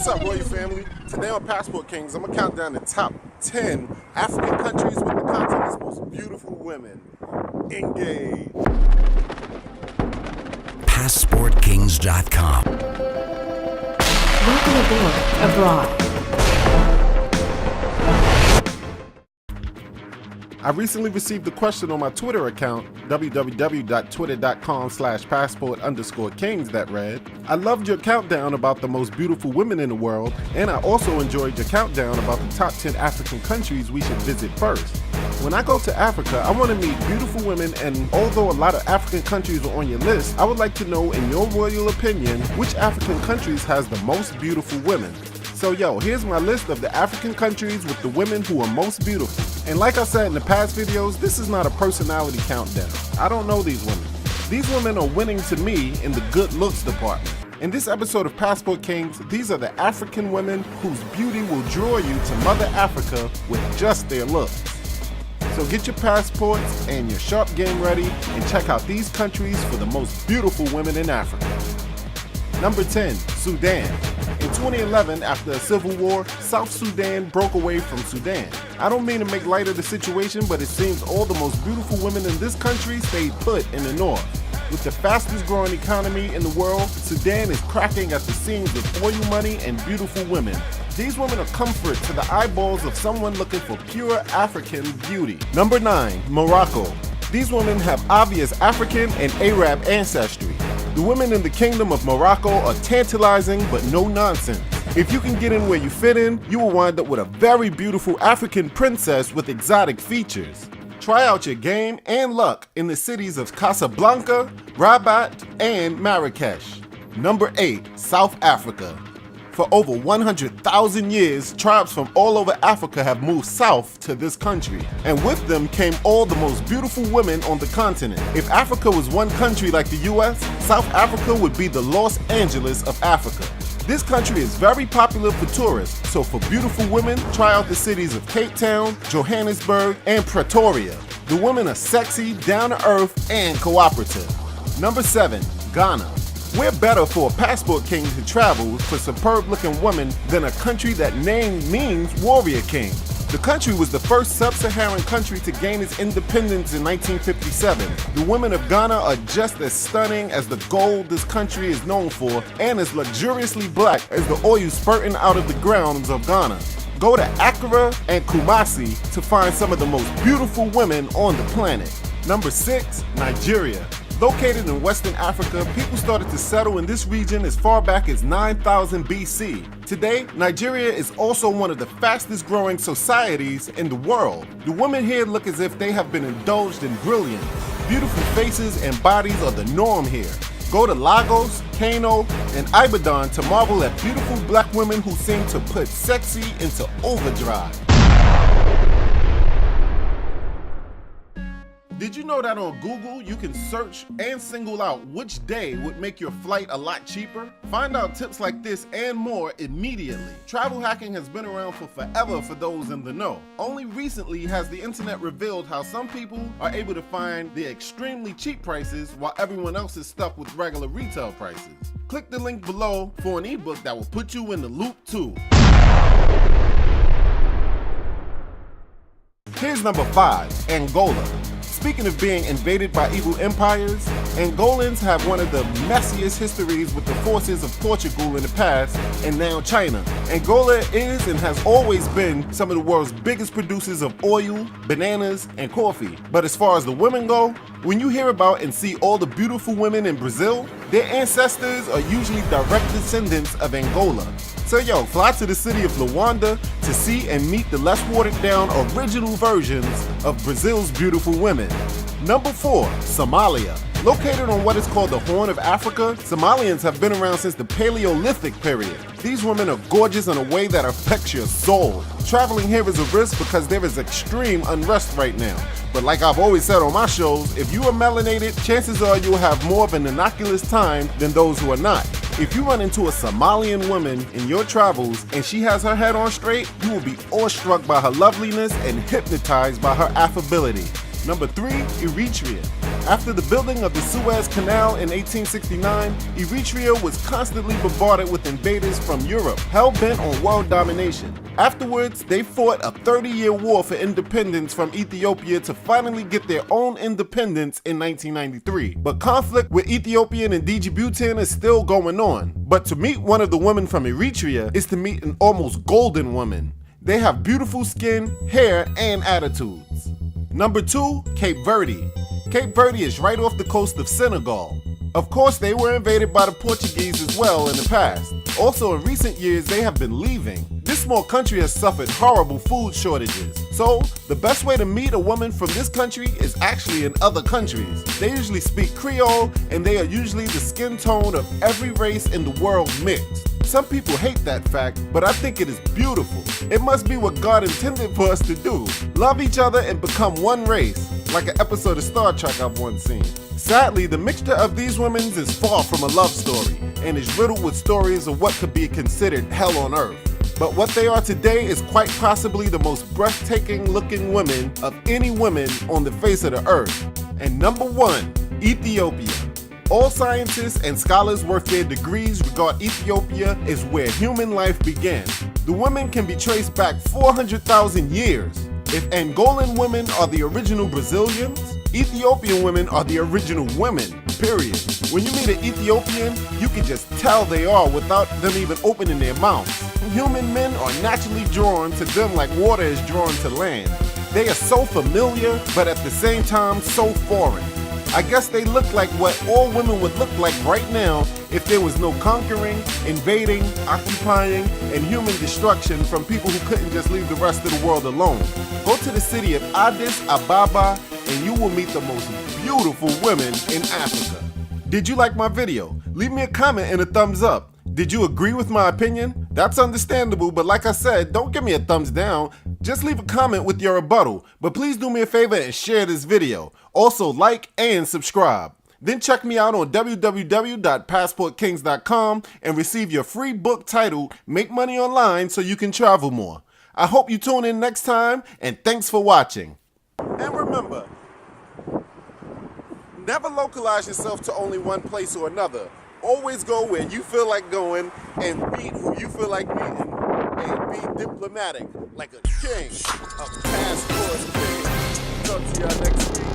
What's up, Royal family? Today on Passport Kings, I'm gonna count down the top 10 African countries with the continent's most beautiful women. Engage. PassportKings.com. Welcome aboard Abroad. I recently received a question on my Twitter account, www.twitter.com/passport_kings, that read, I loved your countdown about the most beautiful women in the world, and I also enjoyed your countdown about the top 10 African countries we should visit first. When I go to Africa, I want to meet beautiful women, and although a lot of African countries are on your list, I would like to know, in your royal opinion, which African countries has the most beautiful women. So here's my list of the African countries with the women who are most beautiful. And like I said in the past videos, this is not a personality countdown. I don't know these women. These women are winning to me in the good looks department. In this episode of Passport Kings, these are the African women whose beauty will draw you to Mother Africa with just their looks. So get your passports and your sharp game ready and check out these countries for the most beautiful women in Africa. Number 10, Sudan. In 2011, after a civil war, South Sudan broke away from Sudan. I don't mean to make light of the situation, but it seems all the most beautiful women in this country stayed put in the north. With the fastest growing economy in the world, Sudan is cracking at the seams with oil money and beautiful women. These women are comfort to the eyeballs of someone looking for pure African beauty. Number 9, Morocco. These women have obvious African and Arab ancestry. The women in the Kingdom of Morocco are tantalizing but no nonsense. If you can get in where you fit in, you will wind up with a very beautiful African princess with exotic features. Try out your game and luck in the cities of Casablanca, Rabat, and Marrakesh. Number 8, South Africa. For over 100,000 years, tribes from all over Africa have moved south to this country, and with them came all the most beautiful women on the continent. If Africa was one country like the US, South Africa would be the Los Angeles of Africa. This country is very popular for tourists, so for beautiful women, try out the cities of Cape Town, Johannesburg, and Pretoria. The women are sexy, down-to-earth, and cooperative. Number 7, Ghana. We're better for a passport king to travel for superb-looking women than a country that name means warrior king. The country was the first sub-Saharan country to gain its independence in 1957. The women of Ghana are just as stunning as the gold this country is known for, and as luxuriously black as the oil spurting out of the grounds of Ghana. Go to Accra and Kumasi to find some of the most beautiful women on the planet. Number 6, Nigeria. Located in Western Africa, people started to settle in this region as far back as 9000 BC. Today, Nigeria is also one of the fastest growing societies in the world. The women here look as if they have been indulged in brilliance. Beautiful faces and bodies are the norm here. Go to Lagos, Kano, and Ibadan to marvel at beautiful black women who seem to put sexy into overdrive. Did you know that on Google you can search and single out which day would make your flight a lot cheaper? Find out tips like this and more immediately. Travel hacking has been around for forever for those in the know. Only recently has the internet revealed how some people are able to find the extremely cheap prices while everyone else is stuck with regular retail prices. Click the link below for an ebook that will put you in the loop too. Here's number 5, Angola. Speaking of being invaded by evil empires, Angolans have one of the messiest histories with the forces of Portugal in the past and now China. Angola is and has always been some of the world's biggest producers of oil, bananas, and coffee. But as far as the women go, when you hear about and see all the beautiful women in Brazil, their ancestors are usually direct descendants of Angola. So fly to the city of Luanda to see and meet the less watered down original versions of Brazil's beautiful women. Number 4, Somalia. Located on what is called the Horn of Africa, Somalians have been around since the Paleolithic period. These women are gorgeous in a way that affects your soul. Traveling here is a risk because there is extreme unrest right now. But like I've always said on my shows, if you are melanated, chances are you'll have more of an innocuous time than those who are not. If you run into a Somalian woman in your travels and she has her head on straight, you will be awestruck by her loveliness and hypnotized by her affability. Number 3, Eritrea. After the building of the Suez Canal in 1869, Eritrea was constantly bombarded with invaders from Europe, hell-bent on world domination. Afterwards, they fought a 30-year war for independence from Ethiopia to finally get their own independence in 1993. But conflict with Ethiopian and Djiboutian is still going on. But to meet one of the women from Eritrea is to meet an almost golden woman. They have beautiful skin, hair, and attitudes. Number 2, Cape Verde. Cape Verde is right off the coast of Senegal. Of course, they were invaded by the Portuguese as well in the past. Also, in recent years, they have been leaving. This small country has suffered horrible food shortages. So, the best way to meet a woman from this country is actually in other countries. They usually speak Creole, and they are usually the skin tone of every race in the world mixed. Some people hate that fact, but I think it is beautiful. It must be what God intended for us to do. Love each other and become one race, like an episode of Star Trek I've once seen. Sadly, the mixture of these women is far from a love story, and is riddled with stories of what could be considered hell on earth. But what they are today is quite possibly the most breathtaking looking women of any women on the face of the earth. And number 1, Ethiopia. All scientists and scholars worth their degrees regard Ethiopia as where human life began. The women can be traced back 400,000 years. If Angolan women are the original Brazilians, Ethiopian women are the original women, period. When you meet an Ethiopian, you can just tell they are without them even opening their mouths. Human men are naturally drawn to them like water is drawn to land. They are so familiar, but at the same time so foreign. I guess they look like what all women would look like right now if there was no conquering, invading, occupying, and human destruction from people who couldn't just leave the rest of the world alone. Go to the city of Addis Ababa and you will meet the most beautiful women in Africa. Did you like my video? Leave me a comment and a thumbs up. Did you agree with my opinion? That's understandable, but like I said, don't give me a thumbs down. Just leave a comment with your rebuttal, but please do me a favor and share this video. Also like and subscribe. Then check me out on www.passportkings.com and receive your free book titled Make Money Online So You Can Travel More. I hope you tune in next time, and thanks for watching. And remember, never localize yourself to only one place or another. Always go where you feel like going and meet who you feel like meeting, and be diplomatic like a king of Passport Kings. Talk to y'all next week.